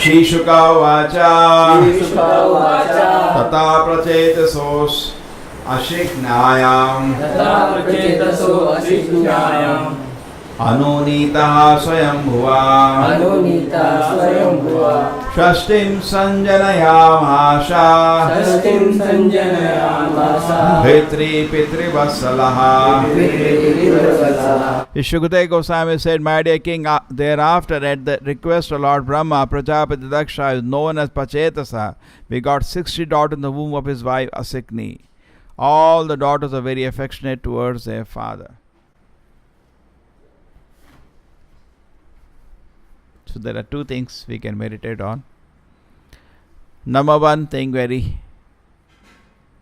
Shishuka vacha Shishuka tata prachetasos ashiknayam anunita swayambhuva shashtim sanjanayamasa bhetri pitri vasalaha. Shukadeva Goswami said, my dear king, thereafter at the request of Lord Brahma, Prajapati Daksha is known as Pachetasa. We got 60 daughters in the womb of his wife Asikni. All the daughters are very affectionate towards their father. So there are two things we can meditate on. Number one thing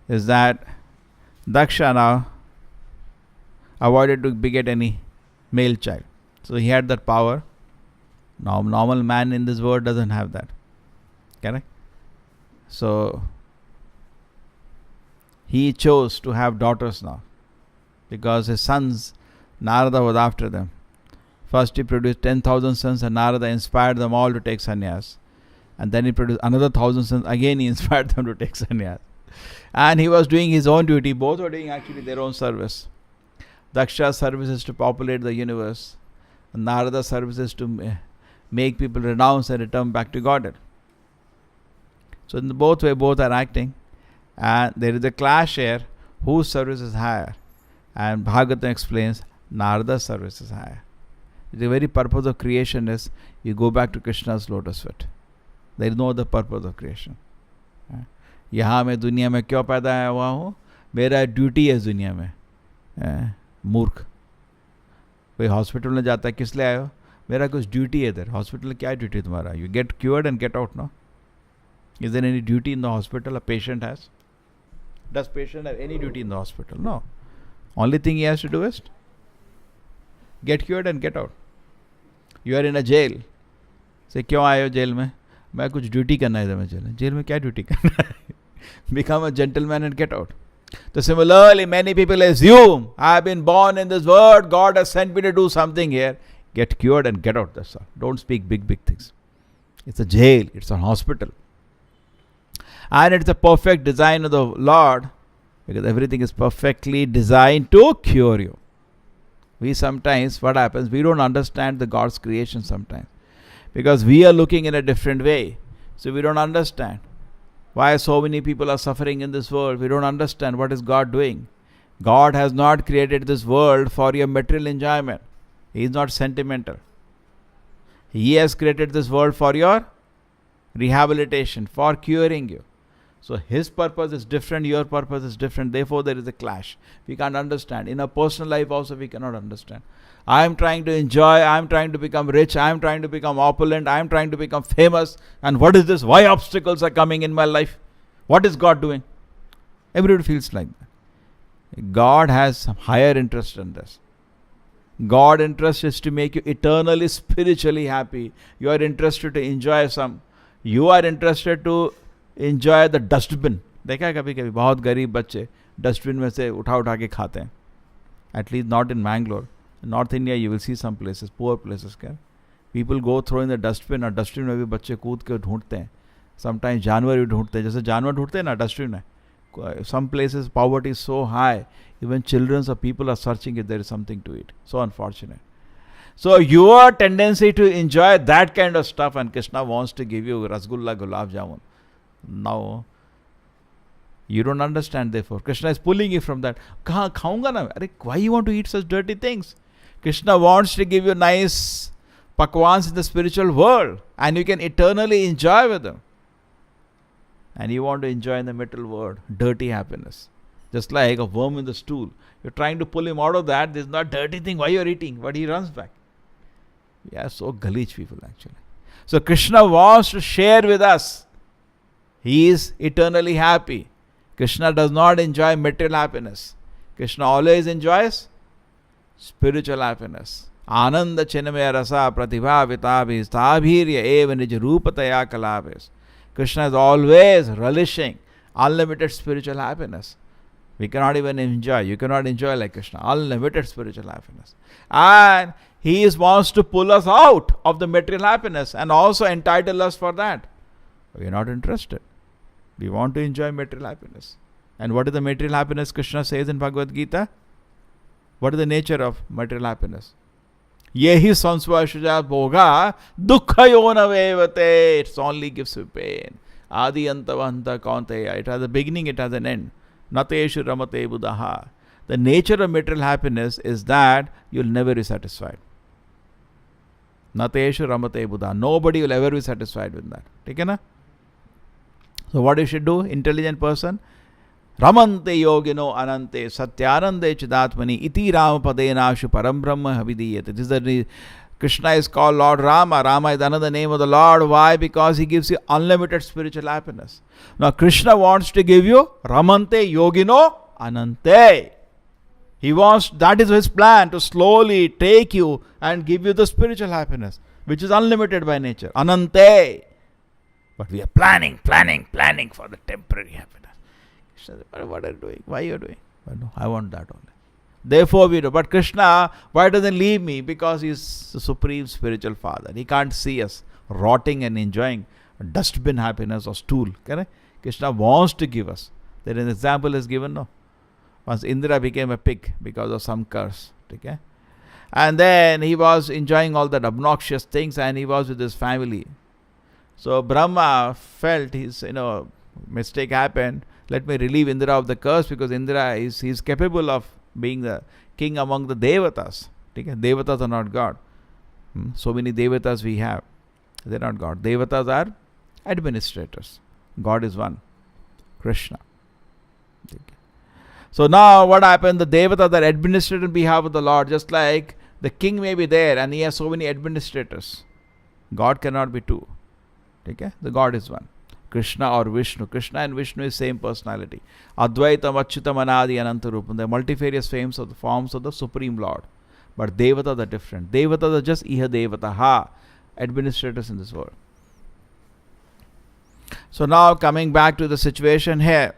is that Daksha now avoided to beget any male child. So he had that power. Now normal man in this world doesn't have that. Correct? So he chose to have daughters now because his sons, Narada was after them. First he produced 10,000 sons and Narada inspired them all to take sannyas. And then he produced another 1,000 sons. Again he inspired them to take sannyas. And he was doing his own duty. Both were doing actually their own service. Daksha's service is to populate the universe. And Narada's service is to make people renounce and return back to Godhead. So in both ways, both are acting. And there is a clash here. Whose service is higher? And Bhagavatam explains, Narada's service is higher. The very purpose of creation is you go back to Krishna's lotus feet. There is no other purpose of creation. यहाँ मैं दुनिया में क्यों पैदा हुआ हूँ? मेरा duty है इस दुनिया में. मूर्ख. कोई हॉस्पिटल में जाता है, किस लिए आयो? मेरा कुछ ड्यूटी है इधर. हॉस्पिटल क्या ड्यूटी तुम्हारा? You get cured and get out, no? Is there any duty in the hospital a patient has? Does patient have any duty in the hospital? No. Only thing he has to do is get cured and get out. You are in a jail. Say, क्यों आए हो jail में? मैं कुछ duty करना है इधर में जेल में. जेल में क्या ड्यूटी करना है? Become a gentleman and get out. So similarly, many people assume, I have been born in this world, God has sent me to do something here. Get cured and get out. That's all. Don't speak big things. It's a jail. It's a hospital. And it's a perfect design of the Lord, because everything is perfectly designed to cure you. We sometimes, what happens, we don't understand the God's creation sometimes. Because we are looking in a different way. So we don't understand why so many people are suffering in this world. We don't understand what is God doing. God has not created this world for your material enjoyment. He is not sentimental. He has created this world for your rehabilitation, for curing you. So his purpose is different, your purpose is different. Therefore there is a clash. We can't understand. In our personal life also we cannot understand. I am trying to enjoy, I am trying to become rich, I am trying to become opulent, I am trying to become famous. And what is this? Why obstacles are coming in my life? What is God doing? Everybody feels like that. God has some higher interest in this. God's interest is to make you eternally, spiritually happy. You are interested to enjoy some. You are interested to enjoy the dustbin. देखा है कभी कभी बहुत गरीब बच्चे dustbin में से उठा के खाते हैं. At least not in Bangalore. In North India you will see some places, poor places. People go throw in the dustbin और डस्टबिन में भी बच्चे कूद के ढूंढते हैं. Sometimes जानवर भी ढूंढते हैं, जैसे जानवर ढूंढते हैं ना डस्टबिन में. Some places poverty is so high, even children or people are searching if there is something to eat. So unfortunate. So your tendency to enjoy that kind of stuff, and Krishna wants to give you rasgulla, gulab jamun. Now you don't understand. Therefore Krishna is pulling you from that. कहाँ खाऊंगा ना? अरे why you want to eat such dirty things? Krishna wants to give you nice pakwans in the spiritual world, and you can eternally enjoy with them. And you want to enjoy in the material world dirty happiness, just like a worm in the stool. You're trying to pull him out of that. This is not dirty thing. Why you're eating? But he runs back. We are so gullish people actually. So Krishna wants to share with us. He is eternally happy. Krishna does not enjoy material happiness. Krishna always enjoys spiritual happiness. Ananda chinmaya rasa pratibha vitabhis tabhirya eva nij rupataya kalabhis. Krishna is always relishing unlimited spiritual happiness. We cannot even enjoy. You cannot enjoy like Krishna. Unlimited spiritual happiness. And He wants to pull us out of the material happiness and also entitle us for that. We are not interested. We want to enjoy material happiness. And what is the material happiness Krishna says in Bhagavad Gita? What is the nature of material happiness? Yehi sansvarshaja bhoga dukkhayona vevate. It only gives you pain. Adi antavanta kaunteya. It has a beginning, it has an end. Nateshu ramate buddhaha. The nature of material happiness is that you'll never be satisfied. Nateshu ramate buddha. Nobody will ever be satisfied with that. Okay, na? So what you should do, intelligent person? Ramante yogino anante satyanande chidatmani iti ramapadenashu param brahma havidiyate. This is the Krishna is called Lord Rama. Rama is another name of the Lord. Why? Because he gives you unlimited spiritual happiness. Now Krishna wants to give you Ramante yogino anante. He wants, that is his plan, to slowly take you and give you the spiritual happiness, which is unlimited by nature. Anante. But we are planning for the temporary happiness. Krishna says, what are you doing? Why are you doing? No, I want that only. Therefore we do. But Krishna, why doesn't leave me? Because he is the supreme spiritual father. He can't see us rotting and enjoying dustbin happiness or stool. Correct? Krishna wants to give us. There is an example is given, no? Once Indra became a pig because of some curse. Okay? And then he was enjoying all that obnoxious things and he was with his family. So Brahma felt his mistake happened. Let me relieve Indra of the curse, because Indra is capable of being the king among the Devatas. Okay? Devatas are not God. So many Devatas we have. They are not God. Devatas are administrators. God is one. Krishna. Okay. So now what happened? The Devatas are administered on behalf of the Lord. Just like the king may be there and he has so many administrators. God cannot be two. Okay? The God is one. Krishna or Vishnu. Krishna and Vishnu is same personality. Advaitam, Achyutam, Anadi, Anantarupam. They are multifarious forms of the Supreme Lord. But Devatas are different. Devatas are just Iha Devataha, administrators in this world. So now coming back to the situation here.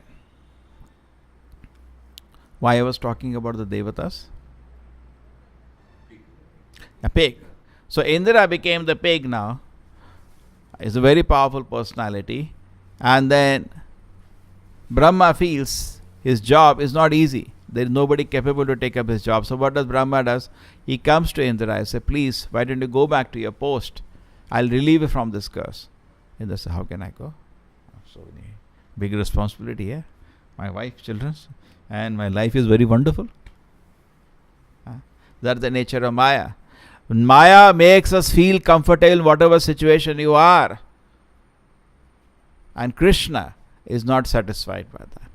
Why I was talking about the Devatas? A pig. So Indra became the pig now. Is a very powerful personality. And then Brahma feels his job is not easy. There is nobody capable to take up his job. So what does Brahma does? He comes to Indra and says, please, why don't you go back to your post? I'll relieve you from this curse. Indra says, how can I go? So big responsibility here. My wife, children, and my life is very wonderful. That's the nature of Maya. Maya makes us feel comfortable in whatever situation you are. And Krishna is not satisfied by that.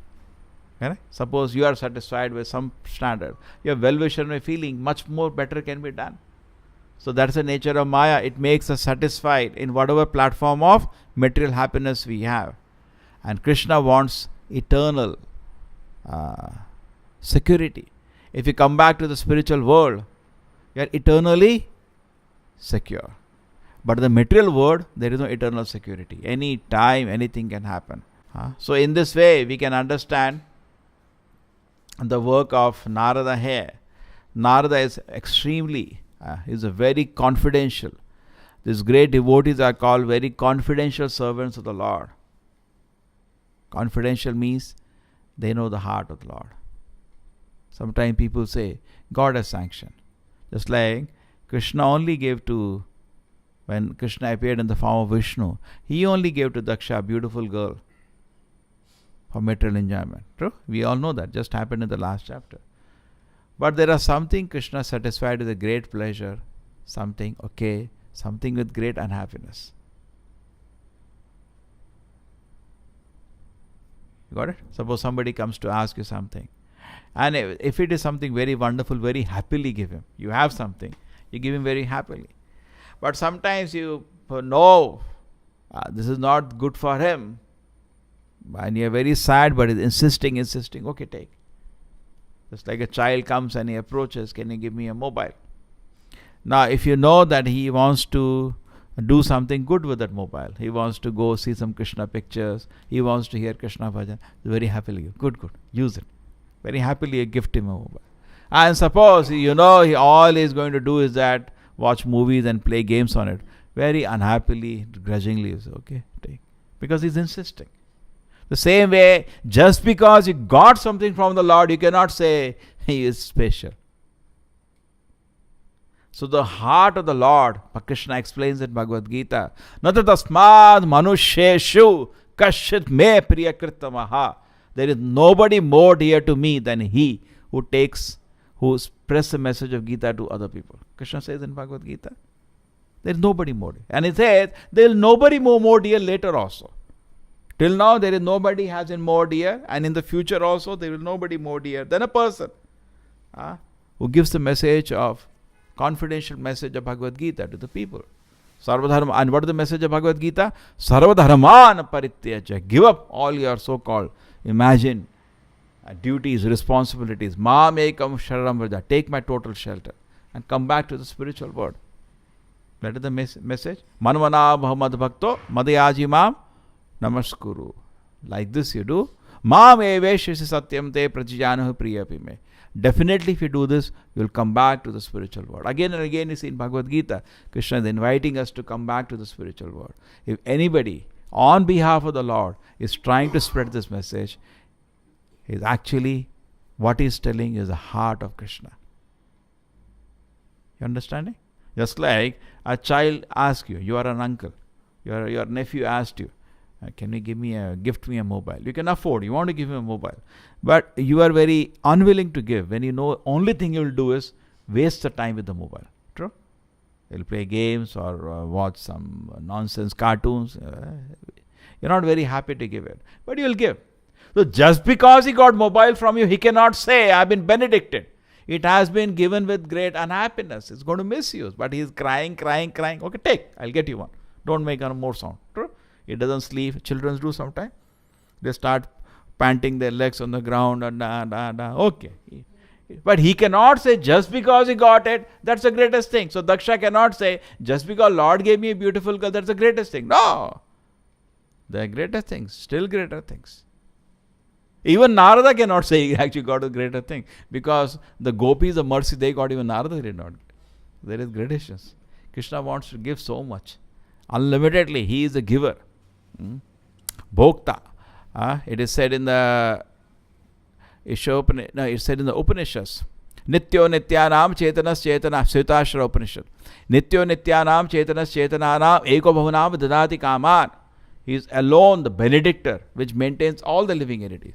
Correct? Suppose you are satisfied with some standard. Your well-wisher may feeling much more better can be done. So that's the nature of Maya. It makes us satisfied in whatever platform of material happiness we have. And Krishna wants eternal security. If you come back to the spiritual world, you are eternally secure. But in the material world, there is no eternal security. Any time, anything can happen. So in this way, we can understand the work of Narada here. Narada is extremely, is a very confidential. These great devotees are called very confidential servants of the Lord. Confidential means they know the heart of the Lord. Sometimes people say, God has sanctioned. Just like Krishna only gave to, when Krishna appeared in the form of Vishnu, he only gave to Daksha a beautiful girl for material enjoyment. True? We all know that. Just happened in the last chapter. But there are something Krishna satisfied with a great pleasure, something okay, something with great unhappiness. You got it? Suppose somebody comes to ask you something. And if it is something very wonderful, very happily give him. You have something, you give him very happily. But sometimes you know this is not good for him. And you are very sad, but he's insisting. Okay, take. Just like a child comes and he approaches, can you give me a mobile? Now, if you know that he wants to do something good with that mobile, he wants to go see some Krishna pictures, he wants to hear Krishna bhajan, very happily, good, use it. Very happily you gift him a mobile. And suppose, all he is going to do is that watch movies and play games on it. Very unhappily, grudgingly, you say, okay, take. Because he's insisting. The same way, just because you got something from the Lord, you cannot say he is special. So the heart of the Lord, Krishna explains in Bhagavad Gita, Nata tasmad manusheshu kashit me priyakritamaha. There is nobody more dear to me than he who spreads the message of Gita to other people. Krishna says in Bhagavad Gita, there is nobody more dear. And he says, there is nobody more dear later also. Till now, there is nobody has been more dear, and in the future also, there will nobody more dear than a person who gives the message of confidential message of Bhagavad Gita to the people. Sarvadharma. And what is the message of Bhagavad Gita? Sarvadharman parityaja. Give up all your so-called imagined duties, responsibilities. Mam ekam shararam vraja. Take my total shelter and come back to the spiritual world. That is the message. Manvana bhahamad bhakto madyaji mam namaskuru. Like this you do. Mam eveshisi satyam te prajijanahu priyapime. Definitely, if you do this, you will come back to the spiritual world. Again and again, you see in Bhagavad Gita, Krishna is inviting us to come back to the spiritual world. If anybody, on behalf of the Lord, is trying to spread this message, is actually, what he is telling is the heart of Krishna. You understanding? Just like a child asks you, you are an uncle, your nephew asked you, can you gift me a mobile? You can afford, you want to give him a mobile. But you are very unwilling to give when you know only thing you will do is waste the time with the mobile. True? You'll play games or watch some nonsense cartoons. You're not very happy to give it. But you'll give. So just because he got mobile from you, he cannot say, I've been benedicted. It has been given with great unhappiness. It's going to misuse. But he's crying. Okay, take. I'll get you one. Don't make more sound. True? It doesn't sleep. Children do sometimes. They start panting their legs on the ground. Okay. But he cannot say just because he got it, that's the greatest thing. So Daksha cannot say just because Lord gave me a beautiful girl, that's the greatest thing. No. There are greater things. Still greater things. Even Narada cannot say he actually got a greater thing. Because the gopis, the mercy they got, even Narada did not get. There is gradations. Krishna wants to give so much. Unlimitedly. He is a giver. Bhokta. It is said in the Upanishads. Nityo nityanam chetanas chetana. Svetashvara Upanishad. Nityo nityanam chetanas chetananam eko bhavanam dadati kaman. He is alone the benedictor which maintains all the living entities.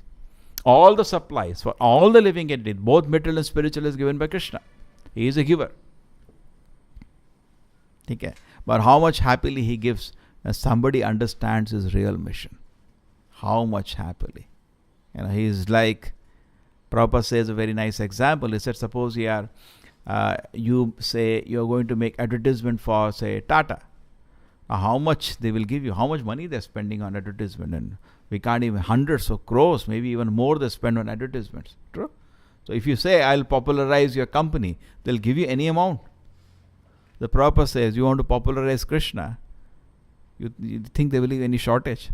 All the supplies for all the living entities, both material and spiritual, is given by Krishna. He is a giver. Okay. But how much happily he gives when somebody understands his real mission. How much happily. He is like, Prabhupada says a very nice example. He said, suppose you say you are going to make advertisement for, say, Tata. How much they will give you, how much money they are spending on advertisement. And we can't even, hundreds of crores, maybe even more they spend on advertisements. True? So if you say, I'll popularize your company, they'll give you any amount. The Prabhupada says, you want to popularize Krishna, you think there will be any shortage?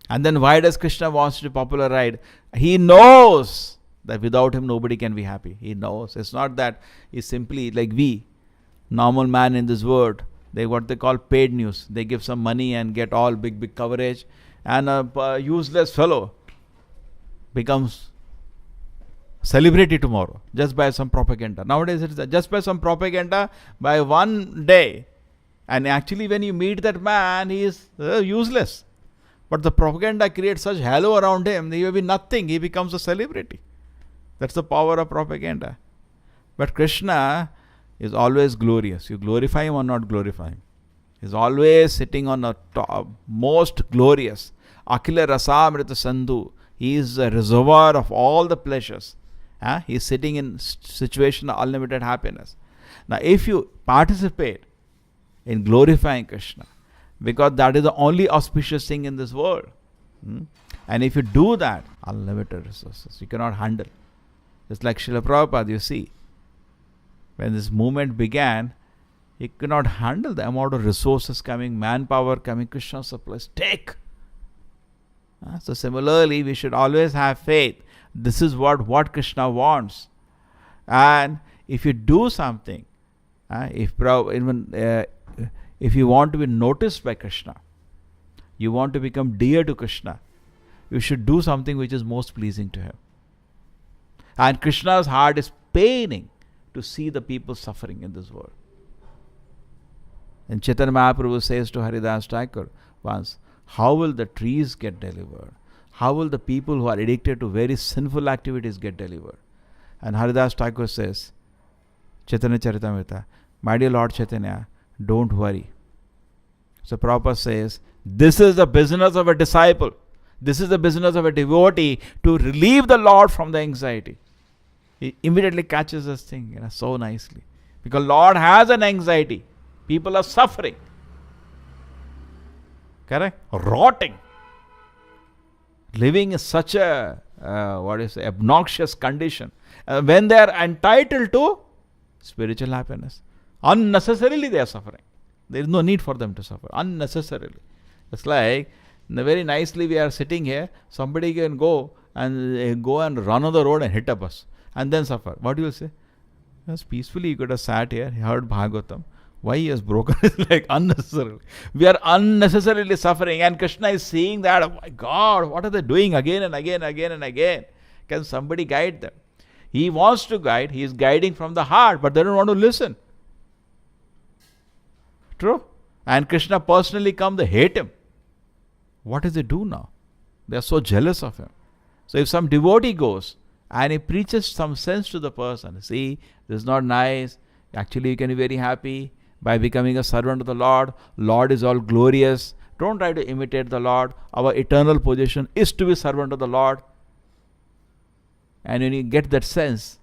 And then why does Krishna wants to popularize? He knows that without him nobody can be happy. He knows. It's not that he's simply like we, normal man in this world. They what they call paid news. They give some money and get all big coverage. And a useless fellow becomes celebrity tomorrow just by some propaganda. Nowadays it is just by some propaganda by one day. And actually when you meet that man, he is useless. But the propaganda creates such halo around him, he will be nothing. He becomes a celebrity. That's the power of propaganda. But Krishna is always glorious. You glorify him or not glorify him. He's always sitting on the top, most glorious. Akhila Rasamrita Sandhu. He is a reservoir of all the pleasures. He is sitting in situation of unlimited happiness. Now if you participate in glorifying Krishna, because that is the only auspicious thing in this world. And if you do that, unlimited resources, you cannot handle. Just like Srila Prabhupada, you see, when this movement began, he could not handle the amount of resources coming, manpower coming, Krishna supplies. Take! So similarly, we should always have faith. This is what Krishna wants. And if you do something If you want to be noticed by Krishna, you want to become dear to Krishna, you should do something which is most pleasing to him. And Krishna's heart is paining to see the people suffering in this world. And Chaitanya Mahaprabhu says to Haridas Thakur once, how will the trees get delivered? How will the people who are addicted to very sinful activities get delivered? And Haridas Thakur says, Chaitanya Charitamrita, my dear Lord Chaitanya, don't worry. So Prabhupada says, this is the business of a disciple. This is the business of a devotee to relieve the Lord from the anxiety. He immediately catches this thing so nicely. Because Lord has an anxiety. People are suffering. Correct? Rotting. Living in such a, obnoxious condition. When they are entitled to spiritual happiness. Unnecessarily they are suffering. There is no need for them to suffer. Unnecessarily. It's like, very nicely we are sitting here, somebody can go and run on the road and hit a bus. And then suffer. What do you say? Yes, peacefully you could have sat here, heard Bhagavatam. Why he has broken it like unnecessarily. We are unnecessarily suffering, and Krishna is seeing that, oh my God, what are they doing again and again and again? Can somebody guide them? He wants to guide, he is guiding from the heart, but they don't want to listen. True? And Krishna personally come, they hate him. What does they do now? They are so jealous of him. So if some devotee goes and he preaches some sense to the person, see, this is not nice, actually you can be very happy by becoming a servant of the Lord. Lord is all glorious. Don't try to imitate the Lord. Our eternal position is to be servant of the Lord. And when you get that sense,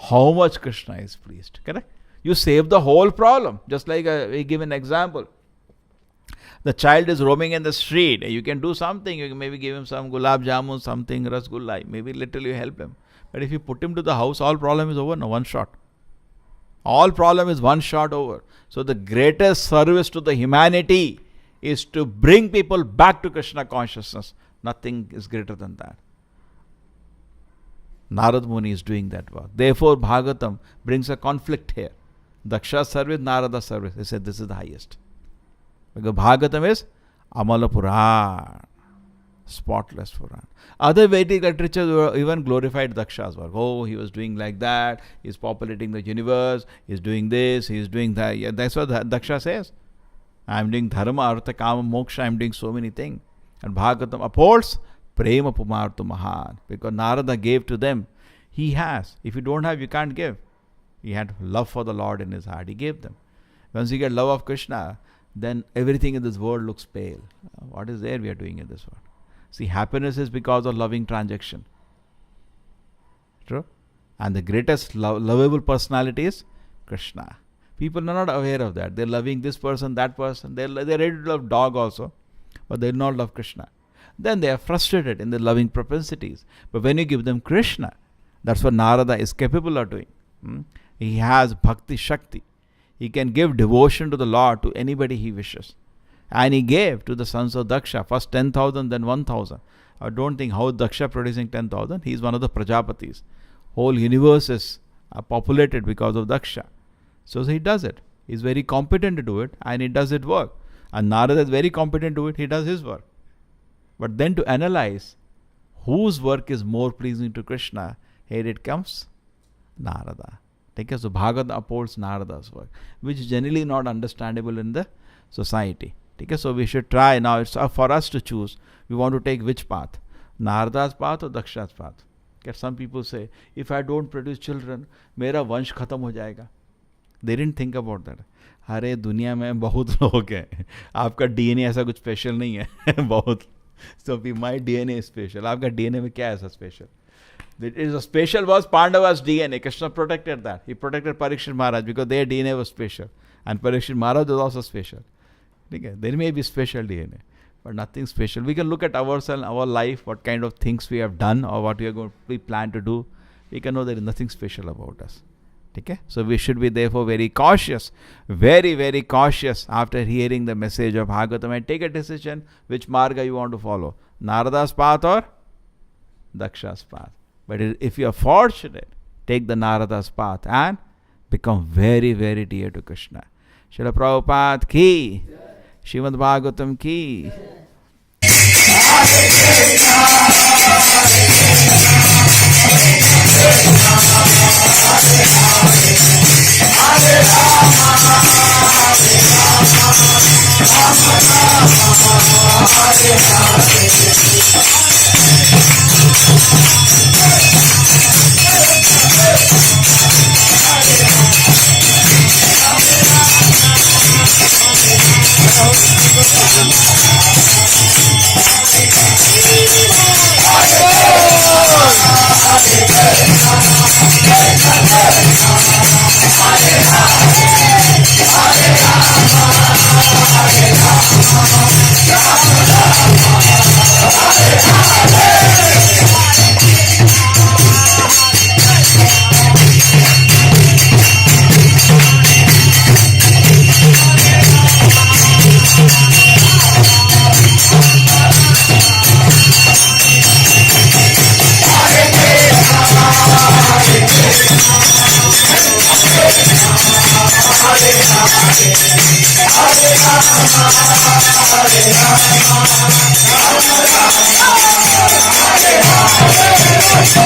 how much Krishna is pleased. Correct? You save the whole problem. Just like we give an example. The child is roaming in the street. You can do something. You can maybe give him some gulab jamun, something, rasgulla. Maybe little you help him. But if you put him to the house, all problem is over. No, one shot. All problem is one shot over. So the greatest service to the humanity is to bring people back to Krishna consciousness. Nothing is greater than that. Narada Muni is doing that work. Therefore, Bhagavatam brings a conflict here. Daksha service, Narada service. They said this is the highest. Because Bhagavatam is Amala Puran, spotless Puran. Other Vedic literature even glorified Daksha's work. Oh, he was doing like that, he's populating the universe, he's doing this, he's doing that. Yeah, that's what Daksha says. I'm doing dharma, artha, kama, moksha, I'm doing so many things. And Bhagavatam upholds prema pumartu mahan. Because Narada gave to them, he has. If you don't have, you can't give. He had love for the Lord in his heart, he gave them. Once you get love of Krishna, then everything in this world looks pale. What is there we are doing in this world? See, happiness is because of loving transaction. True? And the greatest lovable personality is Krishna. People are not aware of that. They're loving this person, that person. They're ready to love dog also, but they do not love Krishna. Then they are frustrated in their loving propensities. But when you give them Krishna, that's what Narada is capable of doing. He has bhakti shakti. He can give devotion to the Lord to anybody he wishes. And he gave to the sons of Daksha, first 10,000, then 1,000. I don't think how Daksha producing 10,000. He is one of the Prajapatis. Whole universe is populated because of Daksha. So he does it. He is very competent to do it, and he does it work. And Narada is very competent to do it. He does his work. But then to analyze whose work is more pleasing to Krishna, here it comes Narada. Okay, so Bhagavad upholds Narada's work, which is generally not understandable in the society. Okay, so we should try. Now it's for us to choose. We want to take which path? Narada's path or Daksha's path? Okay, some people say, if I don't produce children, मेरा वंश खत्म हो जाएगा. They didn't think about that. अरे दुनिया में बहुत लोग हैं. आपका DNA ऐसा कुछ स्पेशल नहीं है. बहुत. So my DNA is special. आपका DNA में क्या ऐसा special? It is a special was Pandava's DNA. Krishna protected that. He protected Parikshit Maharaj because their DNA was special. And Parikshit Maharaj was also special. Okay? There may be special DNA, but nothing special. We can look at ourselves, our life, what kind of things we have done or what we plan to do. We can know there is nothing special about us. Okay? So we should be therefore very cautious, very, very cautious after hearing the message of Bhagavatam and take a decision which marga you want to follow. Narada's path or Daksha's path. But if you are fortunate, take the Narada's path and become very, very dear to Krishna. Srila Prabhupada ki, Srimad Bhagavatam ki.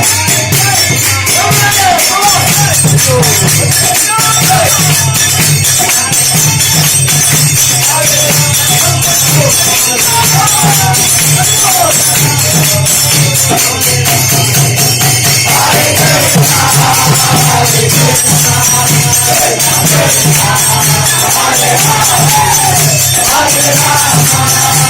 Hare